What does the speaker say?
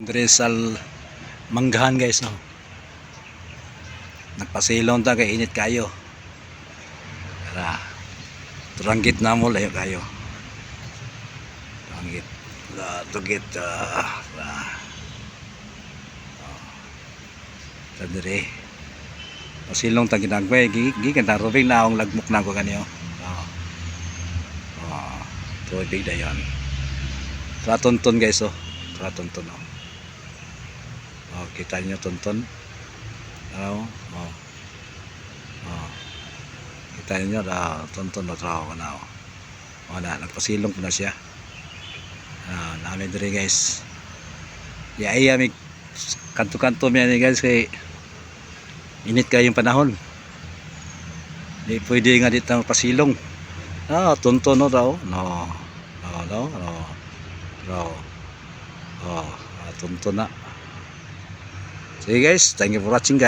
Dresal manggahan guys no. Nagpasilong ta kay init kayo. Tara. Turanggit na mo layo kayo. Turanggit. Tugit tadire. Pasilong ta ginagway gikan ta roving na akong lagmok na ko kaniyo. Tubig dayon. Ratonton guys oh. Ratonton oh. Kita nyo tonton. Kita nyo tonton na trabaho na nagpasilong ko na siya. Namin diri guys. Iya mig kanto-kanto mi ni guys kay init kayong panahon. Di pwede nga dito pasilong. Tonton no daw. Tonton na. Sige guys, thank you for watching guys.